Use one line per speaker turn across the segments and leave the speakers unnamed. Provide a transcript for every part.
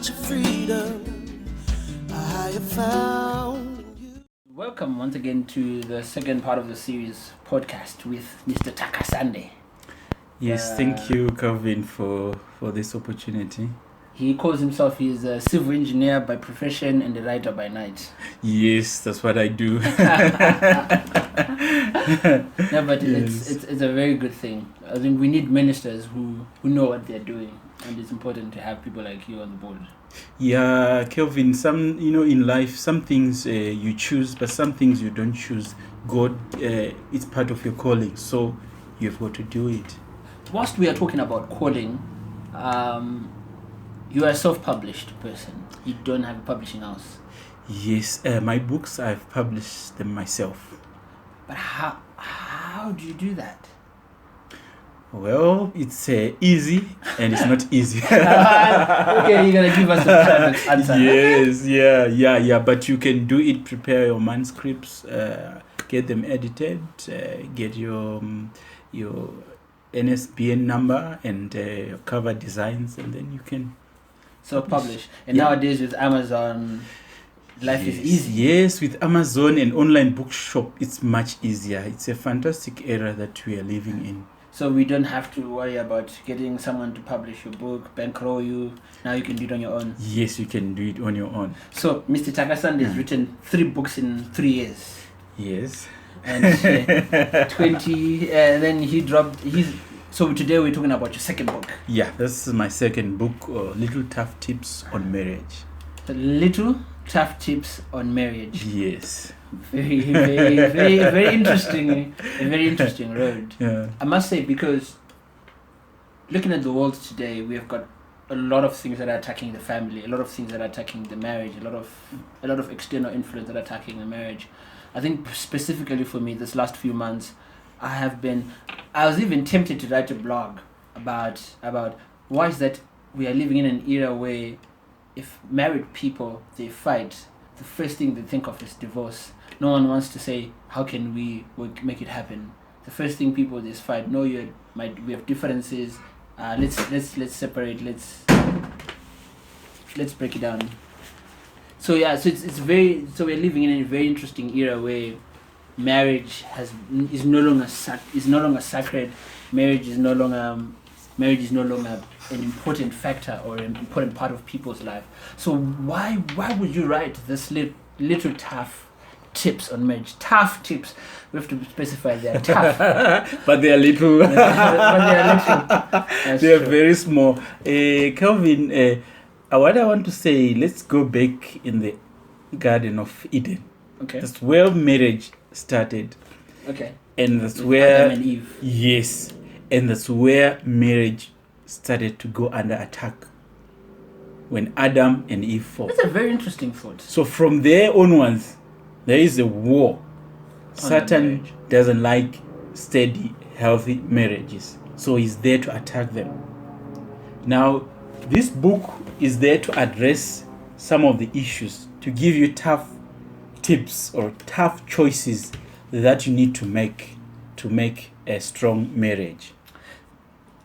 about your freedom. I have found you.
Welcome once again to the second part of the series podcast with Mr. Takasande.
Yes, thank you, Kelvin, for this opportunity.
He calls himself, he's a civil engineer by profession and a writer by night.
Yes, that's what I do.
No, but
Yes.
it's a very good thing. I think we need ministers who know what they're doing, and it's important to have people like you on the board.
Yeah, Kelvin, in life, some things you choose, but some things you don't choose. God, it's part of your calling, so you've got to do it.
Whilst we are talking about calling, you are a self-published person. You don't have a publishing house.
Yes, my books, I've published them myself.
But how do you do that?
Well, it's easy, and it's not easy.
Okay, you're gonna give us a private answer.
Yes, yeah. But you can do it. Prepare your manuscripts, get them edited, get your NSBN number and your cover designs, and then you can
Self-publish. And
Yeah.
nowadays with Amazon, life is easy.
Yes, with Amazon and online bookshop, it's much easier. It's a fantastic era that we are living in.
So we don't have to worry about getting someone to publish your book, bankroll you. Now you can do it on your own.
Yes, you can do it on your own.
So Mr. Takasande has written 3 books in 3 years.
Yes.
And 20, then he dropped so today we're talking about your second book.
Yeah, this is my second book, Little Tough Tips on Marriage.
The Little Tough Tips on Marriage.
Yes.
Very, very interesting. A very interesting road.
Yeah.
I must say, because looking at the world today, we have got a lot of things that are attacking the family, a lot of things that are attacking the marriage, a lot of external influence that are attacking the marriage. I think specifically for me, this last few months, I was even tempted to write a blog about why is that we are living in an era where if married people, they fight, the first thing they think of is divorce. No one wants to say, how can we make it happen? The first thing people is fight. No, we have differences. Let's separate. Let's break it down. So yeah, so we're living in a very interesting era where marriage is no longer sacred. Marriage is no longer an important factor or an important part of people's life. So why would you write this little tough tips on marriage? Tough tips. We have to specify they are tough.
But they are little.
But they are little. That's
They are
true.
very small. Kelvin, what I want to say, let's go back in the Garden of Eden.
Okay.
That's where marriage started.
Okay.
And that's
With
where...
Adam and Eve.
Yes. And that's where marriage started to go under attack. When Adam and Eve fell.
That's a very interesting thought.
So from there onwards, there is a war. Satan
marriage.
doesn't like steady, healthy marriages. So he's there to attack them. Now, this book is there to address some of the issues, to give you tough tips or tough choices that you need to make a strong marriage.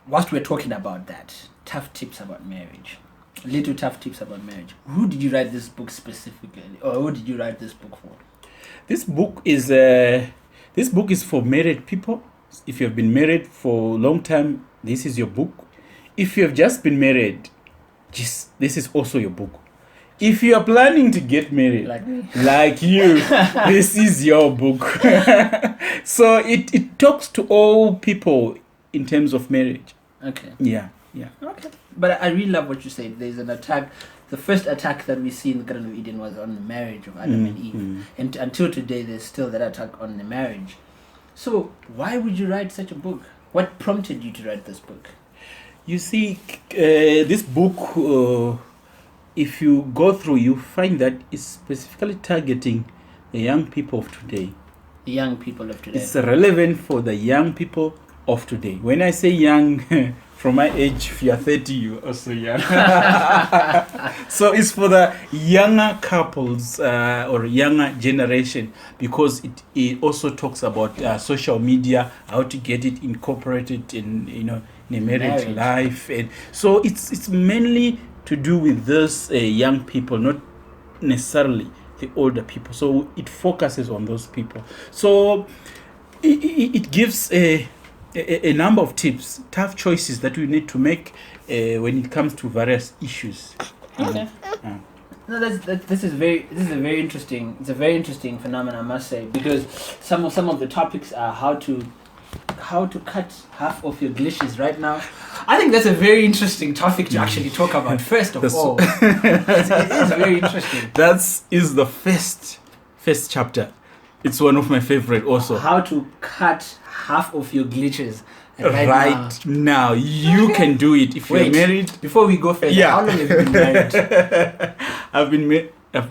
Whilst we're talking about that, tough tips about marriage, little tough tips about marriage, who did you write this book specifically, or who did you write this book for?
This book is for married people. If you have been married for a long time, this is your book. If you have just been married, this is also your book. If you are planning to get married,
Like me.
like you, this is your book. So it talks to all people in terms of marriage.
Okay.
Yeah.
Okay. But I really love what you said. There's an attack. The first attack that we see in the Garden of Eden was on the marriage of Adam and Eve. And until today, there's still that attack on the marriage. So why would you write such a book? What prompted you to write this book?
You see, this book, if you go through, you find that it's specifically targeting the young people of today.
The young people of today.
It's relevant for the young people of today. When I say young, from my age, if you are 30, you're also young. So it's for the younger couples or younger generation, because it also talks about social media, how to get it incorporated in a marriage life, and so it's mainly to do with those young people, not necessarily the older people. So it focuses on those people. So it gives a number of tips, tough choices that we need to make when it comes to various issues.
Okay. No, this is a very interesting. It's a very interesting phenomenon, I must say, because some of the topics are how to cut half of your glitches right now. I think that's a very interesting topic to actually talk about. First of all, it is very interesting.
That is the first chapter. It's one of my favorite also.
How to cut half of your glitches
right now. You can do it if you're married.
Before we go further, how long have you been married?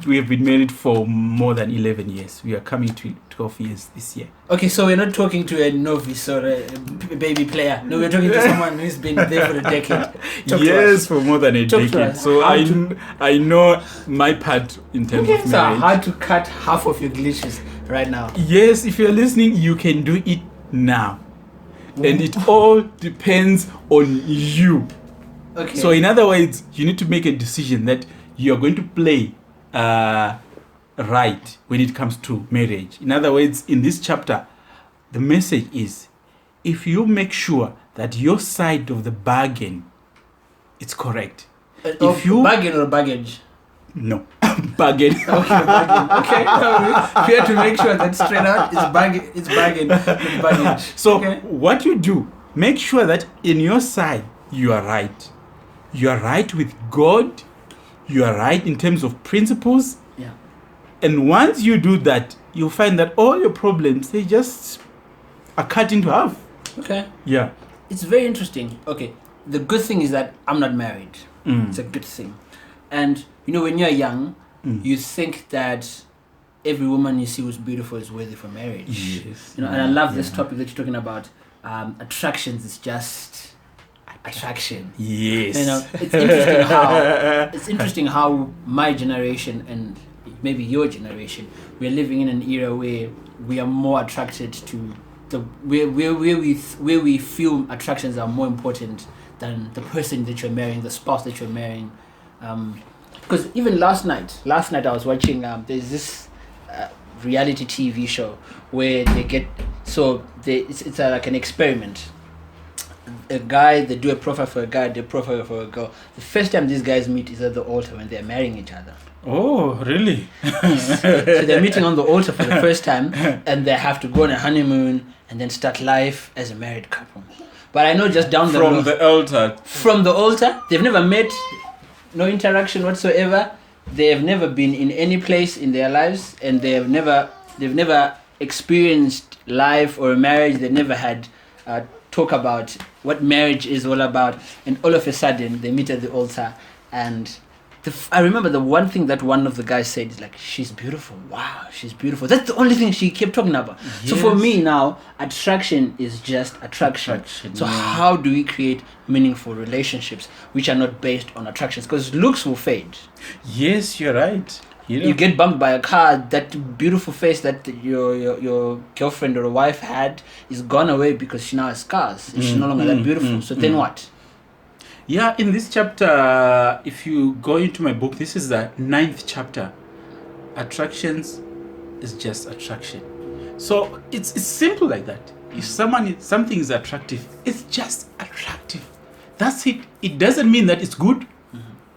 We have been married for more than 11 years. We are coming to 12 years this year.
Okay, so we're not talking to a novice or a baby player. No, we're talking to someone who's been there for a decade.
Yes, for more than a decade. So I know my part in terms of marriage.
So how to cut half of your glitches right now?
Yes, if you're listening, you can do it now. And it all depends on you.
Okay.
So in other words, you need to make a decision that you're going to play right when it comes to marriage. In other words, in this chapter, the message is, if you make sure that your side of the bargain is correct.
If you bargain or baggage?
No, bargain.
Okay, bargain. Okay, we have to make sure that's straight out. It's bargain, not baggage.
So what you do, make sure that in your side you are right. You are right with God. You are right in terms of principles.
Yeah.
And once you do that, you'll find that all your problems, they just are cut into half.
Okay.
Yeah.
It's very interesting. Okay. The good thing is that I'm not married. It's a good thing. And, you know, when you're young, you think that every woman you see who's beautiful is worthy for marriage.
Yes.
You know, and I love this topic that you're talking about. Attractions is just attraction.
Yes.
You know, it's interesting how my generation and maybe your generation, we're living in an era where we are more attracted to where we feel attractions are more important than the person that you're marrying, the spouse that you're marrying. Because even last night I was watching. There's this reality TV show where it's like an experiment. They do a profile for a guy, they profile for a girl. The first time these guys meet is at the altar when they're marrying each other.
Oh, really?
So they're meeting on the altar for the first time, and they have to go on a honeymoon and then start life as a married couple. But I know just down the road, from the altar, they've never met, no interaction whatsoever. They have never been in any place in their lives, and they've never experienced life or marriage. They never had talk about what marriage is all about, and all of a sudden they meet at the altar. And I remember the one thing that one of the guys said is like, she's beautiful. Wow, she's beautiful. That's the only thing she kept talking about. Yes. So for me now, attraction is just attraction. So how do we create meaningful relationships which are not based on attractions? Because looks will fade.
Yes, you're right.
You get bumped by a car, that beautiful face that your girlfriend or wife had is gone away because she now has scars. She's no longer that beautiful. So then what?
Yeah, in this chapter, if you go into my book, this is the 9th chapter. Attractions is just attraction. So it's simple like that. If something is attractive, it's just attractive. That's it. It doesn't mean that it's good.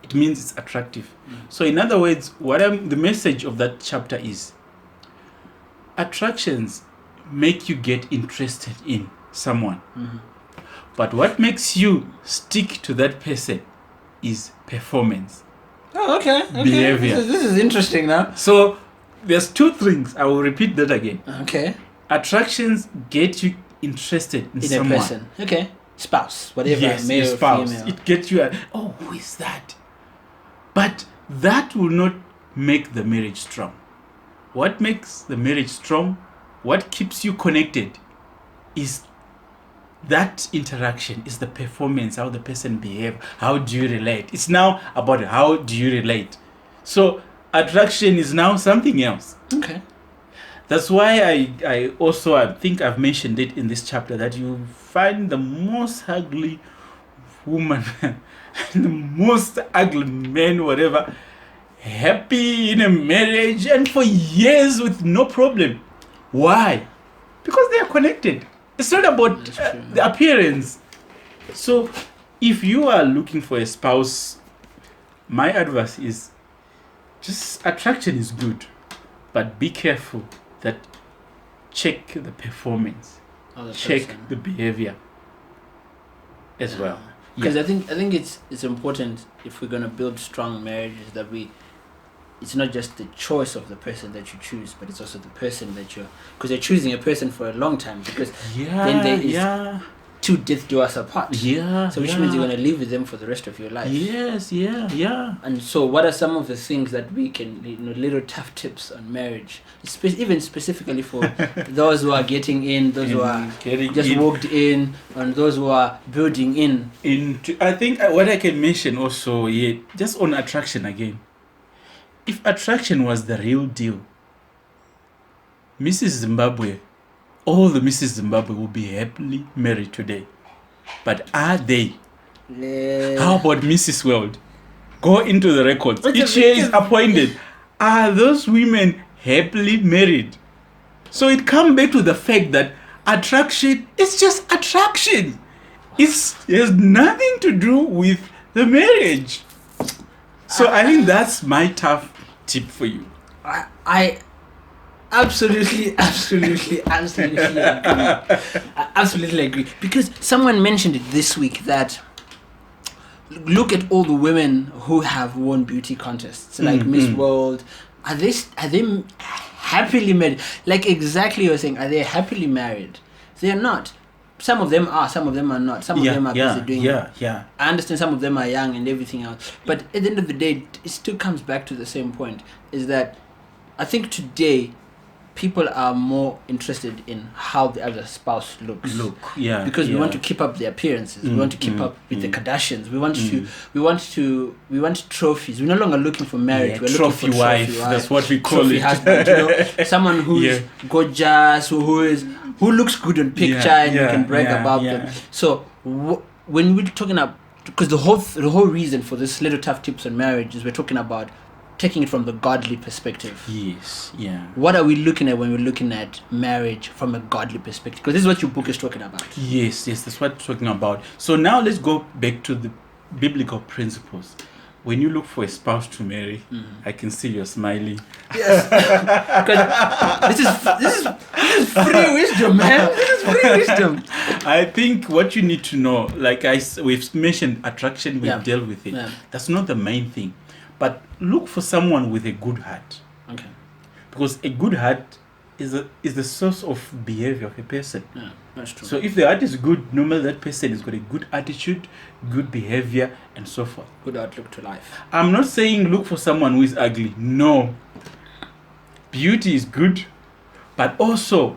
It means it's attractive. So in other words, the message of that chapter is, attractions make you get interested in someone. But what makes you stick to that person is performance.
Oh, okay.
Behavior.
This is interesting now.
So there's 2 things. I will repeat that again.
Okay.
Attractions get you interested in someone.
A person. Okay. Spouse, whatever.
Yes,
male or
spouse.
female.
It gets you. Who is that? But that will not make the marriage strong. What makes the marriage strong? What keeps you connected is that interaction, is the performance, how the person behaves, how do you relate. It's now about how do you relate. So attraction is now something else.
Okay.
That's why I think I've mentioned it in this chapter, that you find the most ugly woman, the most ugly man, whatever, happy in a marriage and for years with no problem. Why? Because they are connected. It's not about the appearance. So if you are looking for a spouse, my advice is just attraction is good, but be careful that check the performance, check the behavior as well.
Because I think it's important if we're gonna build strong marriages that it's not just the choice of the person that you choose, but it's also the person that because you're choosing a person for a long time, because then there is two death do us apart. So which means you're gonna live with them for the rest of your life. And so what are some of the things that we can, little tough tips on marriage, even specifically for those who are getting in, those who are just walked in, and those who are building in?
I think what I can mention also, just on attraction again. If attraction was the real deal, Mrs. Zimbabwe, all the Mrs. Zimbabwe will be happily married today. But are they? How about Mrs. World? Go into the records. Each year is appointed. Are those women happily married? So it comes back to the fact that attraction is just attraction. It has nothing to do with the marriage. So I think that's my tough tip for you.
I absolutely agree. I absolutely agree. Because someone mentioned it this week that look at all the women who have won beauty contests, like Miss World. Are they happily married? Like exactly you're saying, are they happily married? They are not. Some of them are, some of them are not. Some of them are busy doing I understand some of them are young and everything else. But at the end of the day, it still comes back to the same point, is that I think today people are more interested in how the other spouse looks. Because we want to keep up the appearances. We want to keep up with the Kardashians. We want trophies. We're no longer looking for marriage. We're
trophy
looking for
wife. That's what we call it.
Husband, someone who's gorgeous, who looks good on picture and you can brag about them. So when we're talking about, because the whole reason for this little tough tips on marriage is we're talking about taking it from the godly perspective. What are we looking at when we're looking at marriage from a godly perspective? Because this is what your book is talking about.
Yes, that's what I'm talking about. So now let's go back to the biblical principles. When you look for a spouse to marry, I can see you're smiling.
Yes, because this is free wisdom, man. This is free wisdom.
I think what you need to know, we've mentioned attraction, we've dealt with it. That's not the main thing. But look for someone with a good heart.
Okay.
Because a good heart is the source of behavior of a person.
Yeah, that's true.
So if the heart is good, normally that person has got a good attitude, good behavior, and so forth.
Good outlook to life.
I'm not saying look for someone who is ugly. No. Beauty is good, but also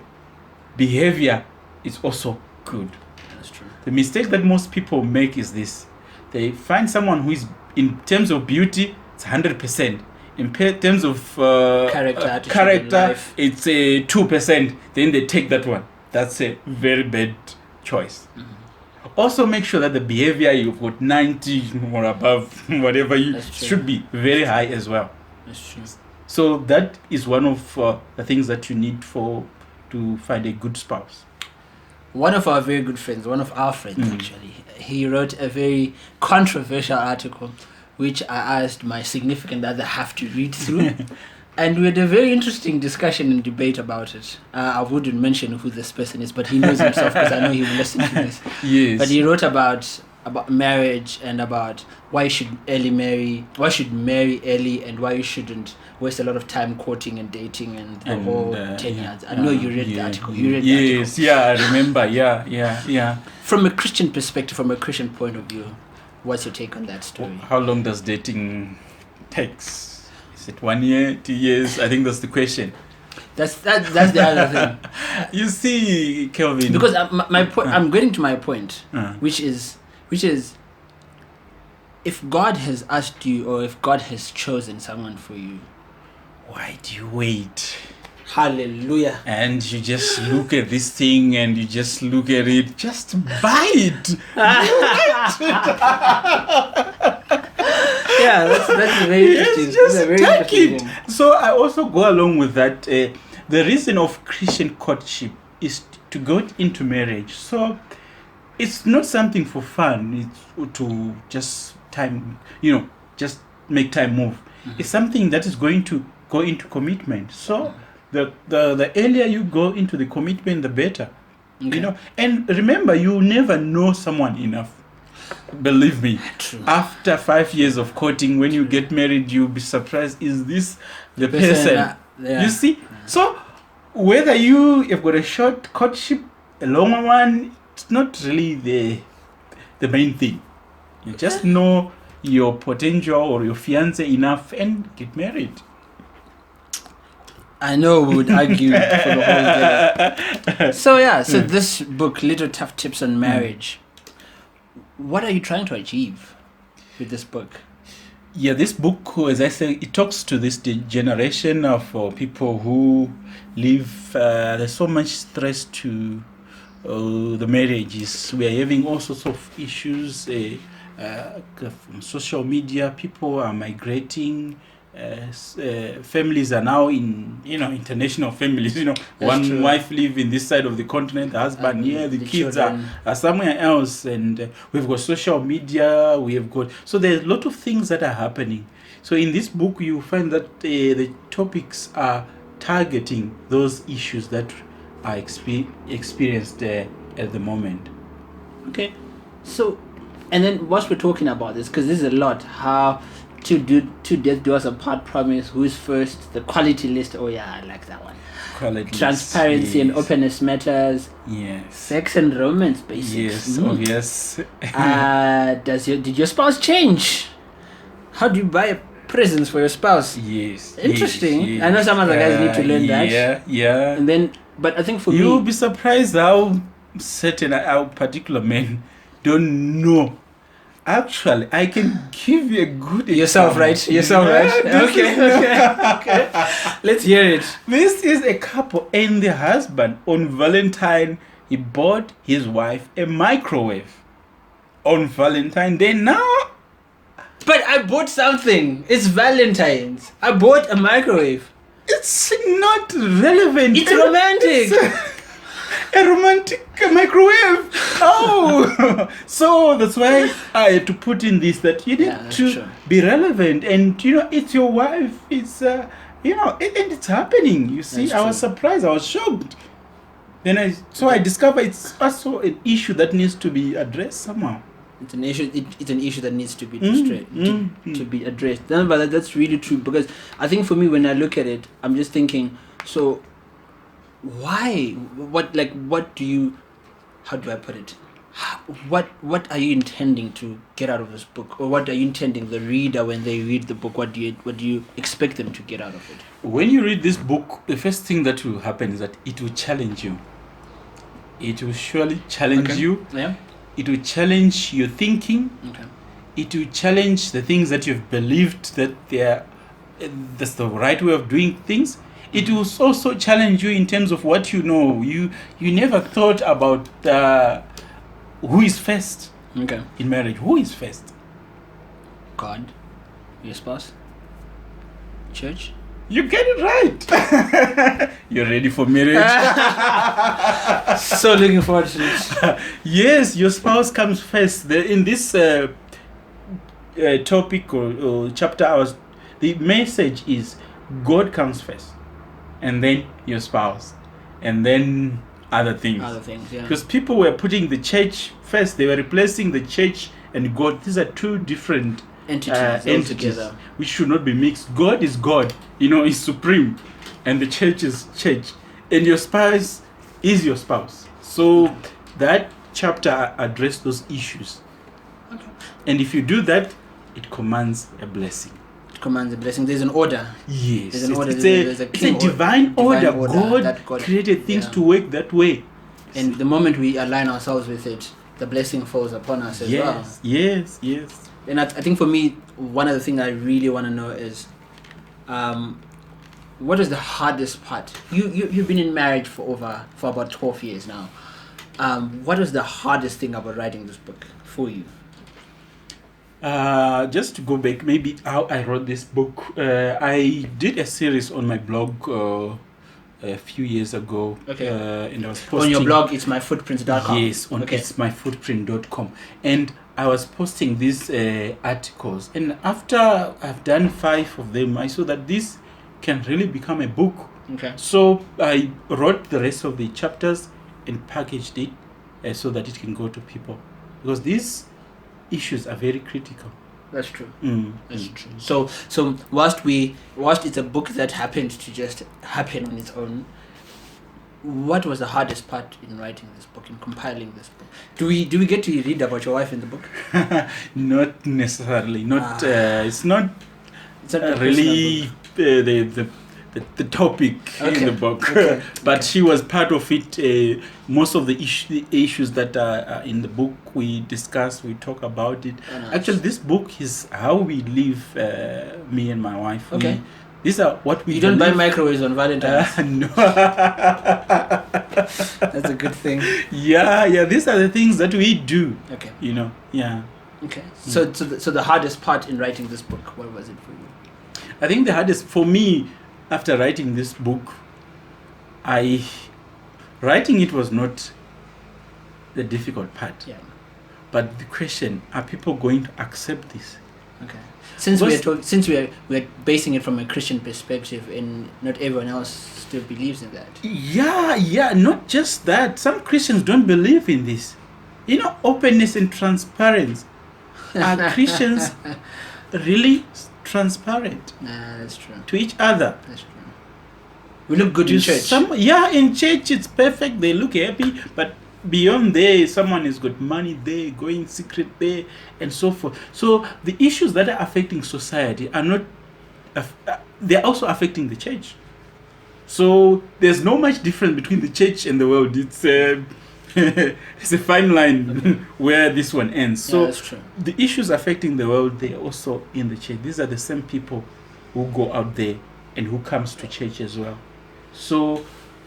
behavior is also good.
That's true.
The mistake that most people make is this. They find someone who is, in terms of beauty, it's 100%. In terms of character, it's a 2%. Then they take that one. That's a very bad choice. Also, make sure that the behavior you've got 90 or above, whatever should be very high as well.
That's true.
So that is one of the things that you need to find a good spouse.
One of our very good friends, actually, he wrote a very controversial article, which I asked my significant other half to read through. And we had a very interesting discussion and debate about it. I wouldn't mention who this person is, but he knows himself because I know he will listen to this.
Yes.
But he wrote about marriage and about why you should marry early and why you shouldn't waste a lot of time courting and dating and the whole 10 years. I know you read the article. You read the article.
Yes, I remember. Yeah.
From a Christian perspective, from a Christian point of view, what's your take on that story?
How long does dating takes? Is it 1 year, 2 years? I think that's the question.
That's the other thing.
You see, Kelvin.
Because my point, I'm getting to my point, which is, if God has asked you or if God has chosen someone for you,
why do you wait?
Hallelujah.
And you just look at this thing and you just look at it, just buy it.
Yeah, that's very interesting.
Yes, just
That's a very
take
interesting
it.
thing.
So I also go along with that. The reason of Christian courtship is to go into marriage. So it's not something for fun. It's to just just make time move.
Mm-hmm.
It's something that is going to go into commitment. So the earlier you go into the commitment, the better.
Okay.
And remember, you never know someone enough. Believe me.
True.
After 5 years of courting, when you get married, you'll be surprised. Is this the person?
Yeah.
You see? So whether you've got a short courtship, a longer one, it's not really the main thing. You just know your potential or your fiance enough and get married.
I know we would argue for the whole day. So this book, Little Tough Tips on Marriage, what are you trying to achieve with this book?
Yeah, this book, as I say, it talks to this generation of people who live. There's so much stress to the marriages. We are having all sorts of issues from social media. People are migrating. Families are now in international families. One
true.
wife live in this side of the continent, the husband
And
here, the
the
kids
children.
are somewhere else, and we've got social media. So there's a lot of things that are happening. So in this book, you find that the topics are targeting those issues that are experienced at the moment.
Okay. So, and then whilst we're talking about this, because this is a lot, how to death do us apart promise, who's first, the quality list. Oh yeah, I like that one.
Quality
Transparency and openness matters.
Yes.
Sex and romance basics.
Yes. Oh yes.
Did your spouse change? How do you buy presents for your spouse?
Yes.
Interesting.
Yes.
I know some other guys need to learn that.
Yeah.
And then, but I think for
You'll
me,
be surprised how particular men don't know. Actually, I can give you a good
yourself, right?
example.
Right?
this
Okay. Let's hear it.
This is a couple, and the husband on Valentine, he bought his wife a microwave on Valentine Day. Now,
But I bought something. It's Valentine's. I bought a microwave.
it's not relevant.
It's romantic.
It's a romantic microwave. Oh, so that's why I had to put in this, that you need
that's
to
true.
be relevant, and it's your wife. It's and it's happening. You see,
That's
I was
true.
surprised. I was shocked. Then I discovered it's also an issue that needs to be addressed somehow.
It's an issue. It's an issue that needs to be to be addressed. No, but that's really true, because I think for me, when I look at it, I'm just thinking, so why? What do you? How do I put it? What are you intending to get out of this book, or what are you intending the reader when they read the book? What do you expect them to get out of it?
When you read this book, the first thing that will happen is that it will challenge you. It will surely challenge you.
Yeah.
It will challenge your thinking.
Okay.
It will challenge the things that you've believed that that's the right way of doing things. It will also challenge you in terms of what you know. You never thought about who is first
Okay.
in marriage. Who is first?
God, your spouse, church.
You get it right. You're ready for marriage?
So looking forward to it.
Yes, your spouse comes first. In this topic or chapter, the message is God comes first, and then your spouse, and then other things.
Other things, yeah.
Because people were putting the church first, they were replacing the church and God. These are two different
Entities together.
which should not be mixed. God is God, is supreme, and the church is church, and your spouse is your spouse. So that chapter addressed those issues.
Okay.
And if you do that, it commands a blessing.
It commands a blessing. There's an order.
Yes,
There's an order.
it's a
king
divine order.
that
God created things to work that way.
And the moment we align ourselves with it, the blessing falls upon us as well.
Yes.
And I think for me, one of the things I really want to know is, what is the hardest part? You've been in marriage for about 12 years now. What was the hardest thing about writing this book for you?
Just to go back, maybe how I wrote this book. I did a series on my blog a few years ago.
Okay.
And I was posting
on your blog, it's myfootprints.com.
Yes, on
okay.
it's myfootprint.com. And I was posting these articles. And after I've done 5 of them, I saw that this can really become a book.
Okay.
So I wrote the rest of the chapters and packaged it so that it can go to people. Because these issues are very critical.
That's true.
That's
true. So whilst it's a book that happened to just happen on its own, what was the hardest part in writing this book, in compiling this book? Do we get to read about your wife in the book?
Not necessarily. Not. It's not really the topic in the book.
Okay.
But she was part of it. Most of the issues that are in the book we discuss, we talk about it.
Oh, nice.
Actually, this book is how we live, me and my wife.
Okay.
These are what we
You don't buy
believe.
microwaves on Valentine's.
No.
That's a good thing.
Yeah. These are the things that we do.
Okay.
Yeah.
Okay. So the hardest part in writing this book, what was it for you?
I think the hardest for me after writing this book, writing it was not the difficult part.
Yeah.
But the question, are people going to accept this?
Okay. Since we're basing it from a Christian perspective, and not everyone else still believes in that.
Yeah. Not just that. Some Christians don't believe in this. Openness and transparency. Are Christians really transparent?
Nah, that's true.
To each other?
That's true. We look good in church.
In church it's perfect. They look happy, but beyond there, someone has got money there, going secret there, and so forth. So the issues that are affecting society are not. They're also affecting the church. So there's no much difference between the church and the world. It's it's a fine line where this one ends. So
that's true.
The issues affecting the world, they're also in the church. These are the same people who go out there and who comes to church as well. So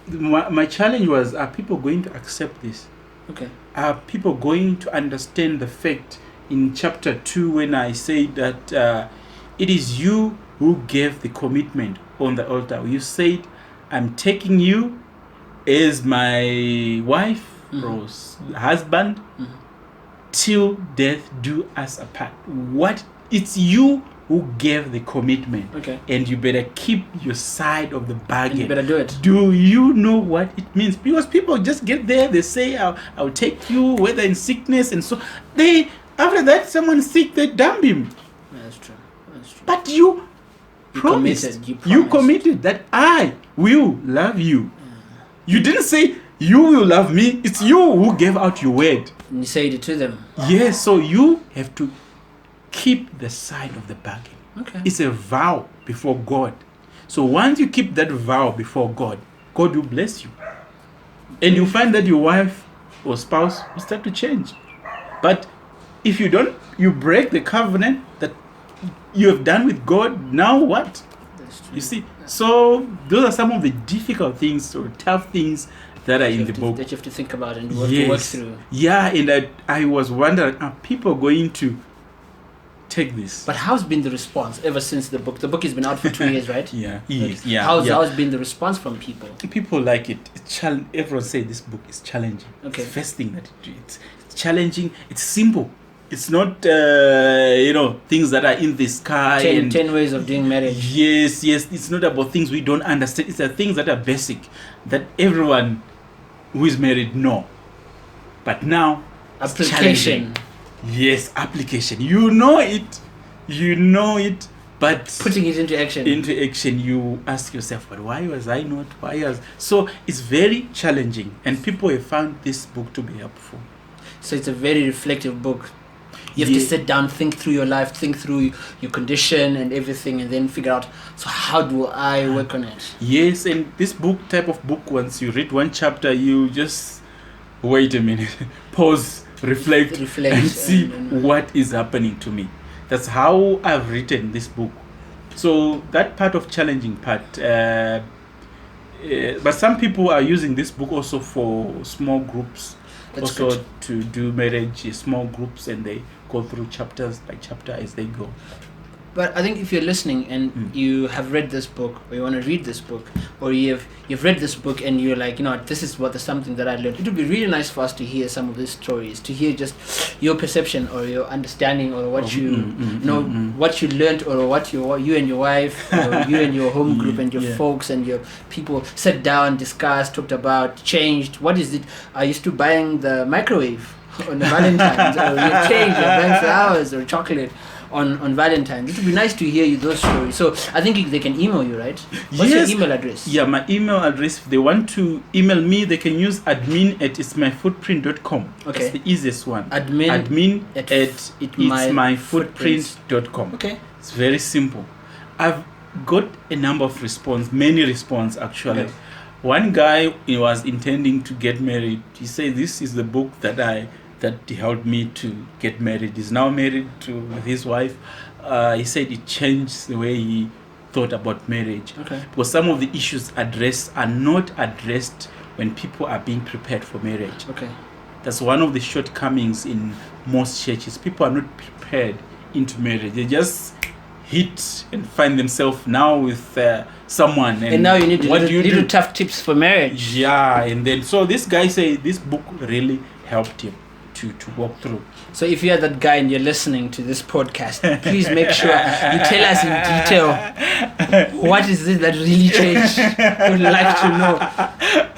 my challenge was, are people going to accept this?
Okay.
Are people going to understand the fact in chapter 2 when I say that it is you who gave the commitment on the altar? You said, I'm taking you as my wife or husband till death do us apart. It's you who gave the commitment.
Okay.
And you better keep your side of the bargain.
And you better do it.
Do you know what it means? Because people just get there, they say, I'll take you, whether in sickness and so. After that, someone's sick, they dump him.
Yeah, that's true.
But you promised. You committed that I will love you. You didn't say you will love me. It's you who gave out your word.
And you said it to them.
Yes, so you have to keep the side of the bargain.
Okay.
It's a vow before God. So once you keep that vow before God, God will bless you. And you find that your wife or spouse will start to change. But if you don't, you break the covenant that you have done with God, now what?
That's true.
You see? So those are some of the difficult things or tough things that are in the book.
That you have to think about and to work through.
Yeah, and I was wondering, are people going to take this?
But how's been the response ever since the book? The book has been out for 2 years, right? How's been the response from people?
People like it. Everyone say this book is challenging.
Okay.
It's the first thing that it's challenging. It's simple. It's not things that are in the sky.
10 ways of doing marriage.
Yes. It's not about things we don't understand. It's the things that are basic that everyone who is married know. But now
application.
Yes, application. You know it, but
putting it into action.
You ask yourself, but why was I not? So it's very challenging, and people have found this book to be helpful.
So it's a very reflective book. You have to sit down, think through your life, think through your condition and everything, and then figure out, so how do I work on it?
Yes, and this type of book, once you read one chapter, you just wait a minute, pause, reflect and see what is happening to me. That's how I've written this book. So that part of challenging part. But some people are using this book also for small groups.
That's
also
good.
to do marriage small groups, and they go through chapters by chapter as they go.
But I think if you're listening and you have read this book, or you want to read this book, or you've read this book and you're like, this is something that I learned. It would be really nice for us to hear some of these stories, to hear just your perception or your understanding, or what what you learned, or what you and your wife, or you and your home group and your folks and your people sat down, discussed, talked about, changed. What is it? Are you still buying the microwave on the Valentine's, or you changed, you're buying flowers or chocolate on Valentine's? It would be nice to hear you those stories. So I think they can email you, right? What's your email address?
Yeah, my email address, if they want to email me, they can use admin@itsmyfootprint.com.
Okay.
That's the easiest one.
Admin
at itsmyfootprint.com.
Okay.
It's very simple. I've got a number of many response actually.
Okay.
One guy, he was intending to get married. He said, this is the book that helped me to get married. He's now married with his wife. He said it changed the way he thought about marriage.
Okay.
Because some of the issues addressed are not addressed when people are being prepared for marriage.
Okay.
That's one of the shortcomings in most churches. People are not prepared into marriage. They just hit and find themselves now with someone. And
now you need
what do you do?
Tough tips for marriage.
Yeah, and then so this guy said this book really helped him to walk through.
So if you're that guy and you're listening to this podcast, please make sure you tell us in detail what is it that really changed. We'd like to know,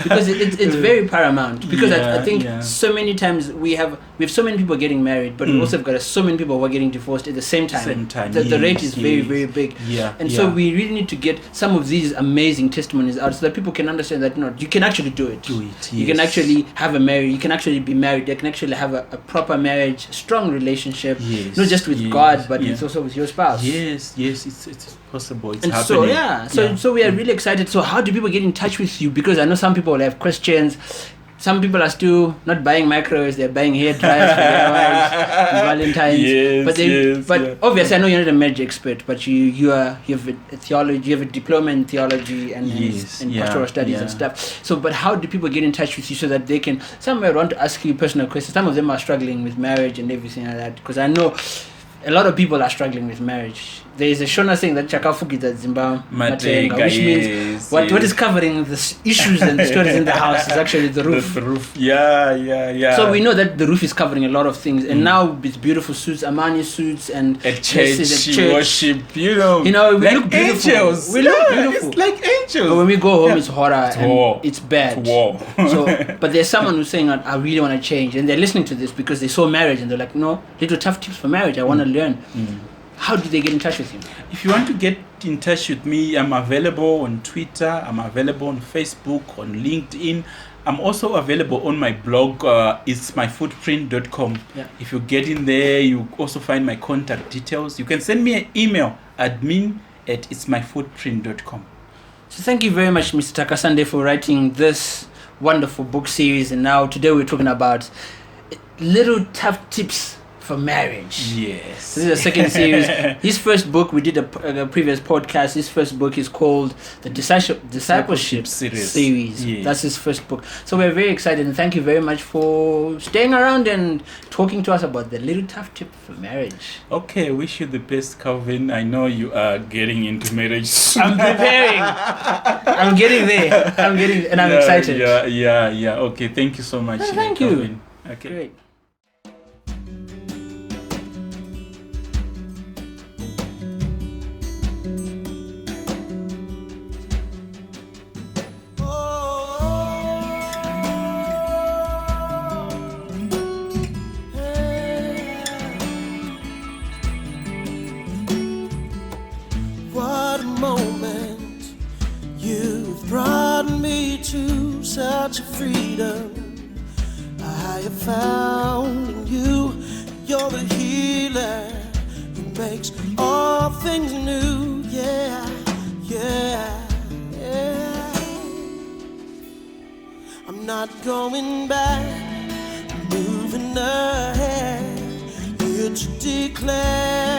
because it's very paramount. Because I think so many times we have so many people getting married, but we also have got so many people who are getting divorced at the same time. The rate is very, very big. So we really need to get some of these amazing testimonies out, so that people can understand that you can actually do it. You can actually have a marriage. You can actually be married. You can actually have a proper marriage, strong relationship, not just with God, but it's also with your spouse.
Yes, it's possible. It's
and
happening.
So we are really excited. So how do people get in touch with you? Because I know some people have questions. Some people are still not buying microwaves; they're buying hair dryers for their wives, Valentine's. But obviously, I know you're not a marriage expert, but you have a theology, you have a diploma in theology and pastoral studies and stuff. So, but how do people get in touch with you so that they can? Some might want to ask you personal questions. Some of them are struggling with marriage and everything like that. Because I know a lot of people are struggling with marriage. There is a Shona saying that Chakafukita Zimbabwe, which means what is covering the issues and the stories in the house is actually the roof.
The roof. Yeah.
So we know that the roof is covering a lot of things, and now with beautiful suits, Armani suits, and
at church worship,
we
like
look beautiful.
Angels.
We look beautiful.
It's like angels.
But when we go home, it's horror and
war.
it's bad.
It's war.
But there's someone who's saying, I really want to change, and they're listening to this because they saw marriage and they're like, no, little tough tips for marriage. I want to learn. How do they get in touch with you?
If you want to get in touch with me, I'm available on Twitter, I'm available on Facebook, on LinkedIn. I'm also available on my blog, itsmyfootprint.com. If you get in there, you also find my contact details. You can send me an email, admin@itsmyfootprint.com.
So thank you very much, Mr. Takasande, for writing this wonderful book series. And now today we're talking about little tough tips for marriage.
Yes.
This is the second series. His first book, we did a previous podcast. His first book is called the Discipleship Series.
Yes.
That's his first book. So we're very excited, and thank you very much for staying around and talking to us about the little tough tip for marriage.
Okay, wish you the best, Kelvin. I know you are getting into marriage soon.
I'm preparing. I'm getting there. I'm excited.
Yeah. Okay, thank you so much.
Thank
Kelvin.
you.
Okay.
Great.
Such a freedom I have found in you. You're the healer who makes all things new. Yeah. I'm not going back, moving ahead, here to declare